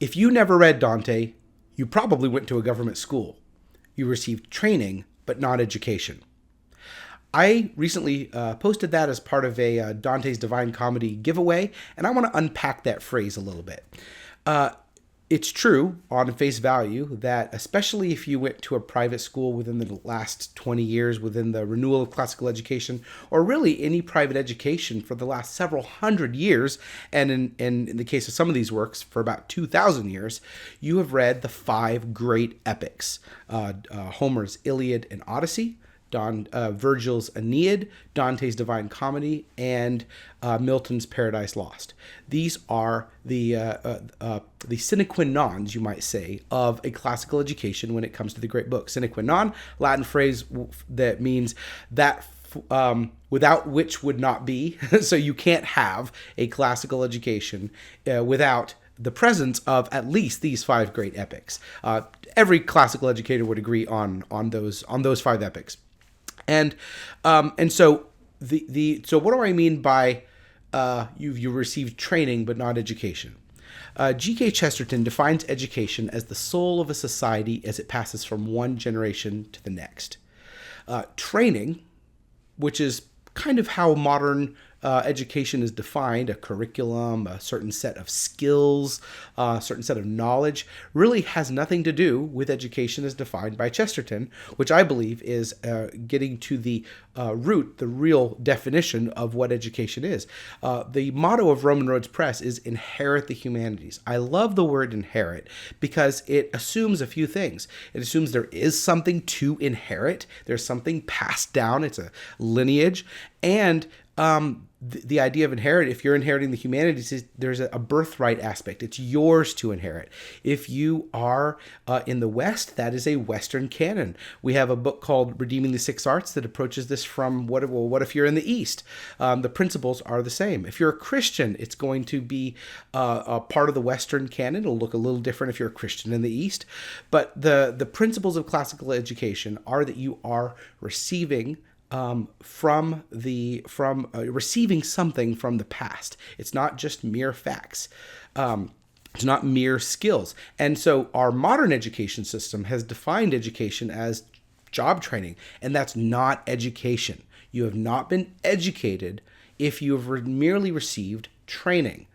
If you never read Dante, you probably went to a government school. You received training, but not education. I recently posted that as part of a Dante's Divine Comedy giveaway, and I want to unpack that phrase a little bit. It's true on face value that especially if you went to a private school within the last 20 years, within the renewal of classical education, or really any private education for the last several hundred years, and in the case of some of these works, for about 2,000 years, you have read the five great epics, Homer's Iliad and Odyssey, Virgil's Aeneid, Dante's Divine Comedy, and Milton's Paradise Lost. These are the sine qua nons, you might say, of a classical education when it comes to the great books. Sine qua non, Latin phrase that means that without which would not be. So you can't have a classical education without the presence of at least these five great epics. Every classical educator would agree on those five epics. And so so what do I mean by you received training but not education? G.K. Chesterton defines education as the soul of a society as it passes from one generation to the next. Training, which is kind of how modern education is defined, a curriculum, a certain set of skills, a certain set of knowledge, really has nothing to do with education as defined by Chesterton, which I believe is getting to the root, the real definition of what education is. The motto of Roman Roads Press is inherit the humanities. I love the word inherit because it assumes a few things. It assumes there is something to inherit. There's something passed down. It's a lineage. And the idea of inherit, if you're inheriting the humanities, is there's a birthright aspect. It's yours to inherit. If you are in the West, that is a Western canon. We have a book called Redeeming the Six Arts that approaches this from what if you're in the East? The principles are the same. If you're a Christian, it's going to be a part of the Western canon. It'll look a little different if you're a Christian in the East. But the principles of classical education are that you are receiving receiving something from the past. It's not just mere facts. It's not mere skills. And so our modern education system has defined education as job training, and that's not education. You have not been educated if you have merely received training.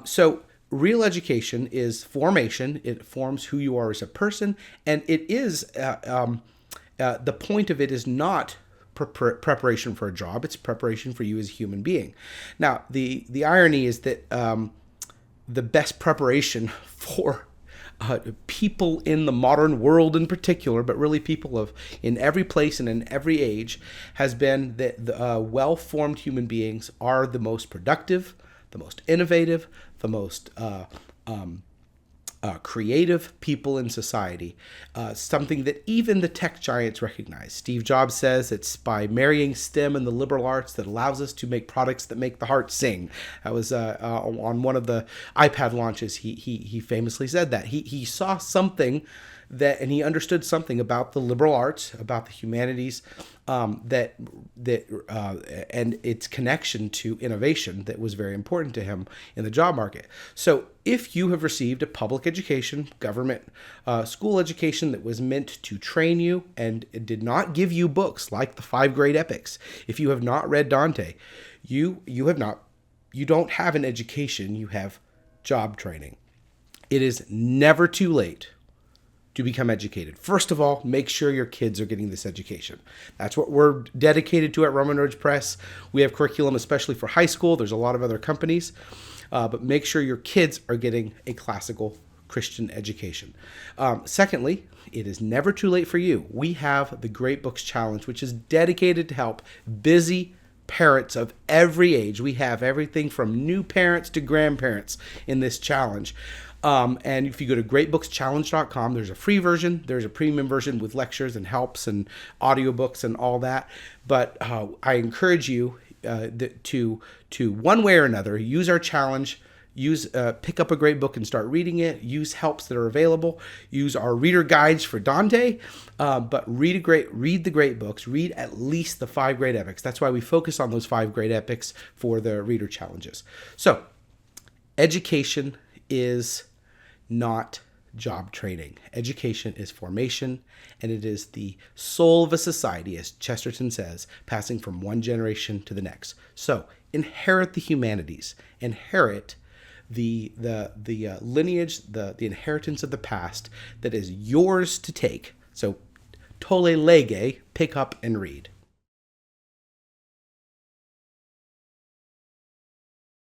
So real education is formation. It forms who you are as a person, and it is the point of it is not preparation for a job. It's preparation for you as a human being. Now, the irony is that the best preparation for people in the modern world in particular, but really people in every place and in every age, has been that the well-formed human beings are the most productive, the most innovative, the most creative people in society, something that even the tech giants recognize. Steve Jobs says it's by marrying STEM and the liberal arts that allows us to make products that make the heart sing. That was on one of the iPad launches. He famously said that. He saw something and he understood something about the liberal arts, about the humanities, and its connection to innovation that was very important to him in the job market. So if you have received a public education, government school education that was meant to train you and it did not give you books like the five great epics, if you have not read Dante, you don't have an education, you have job training. It is never too late to become educated. First of all, make sure your kids are getting this education. That's what we're dedicated to at Roman Roads Press. We have curriculum especially for high school. There's a lot of other companies, but make sure your kids are getting a classical Christian education. Secondly, it is never too late for you. We have the Great Books Challenge, which is dedicated to help busy parents of every age. We have everything from new parents to grandparents in this challenge. And if you go to greatbookschallenge.com, there's a free version, there's a premium version with lectures and helps and audiobooks and all that. But I encourage you to one way or another, use our challenge, pick up a great book and start reading it, use helps that are available, use our reader guides for Dante, but read the great books, read at least the five great epics. That's why we focus on those five great epics for the reader challenges. So education is not job training. Education is formation, and it is the soul of a society, as Chesterton says, passing from one generation to the next. So inherit the humanities, inherit the lineage, the inheritance of the past that is yours to take. So tolle lege, pick up and read.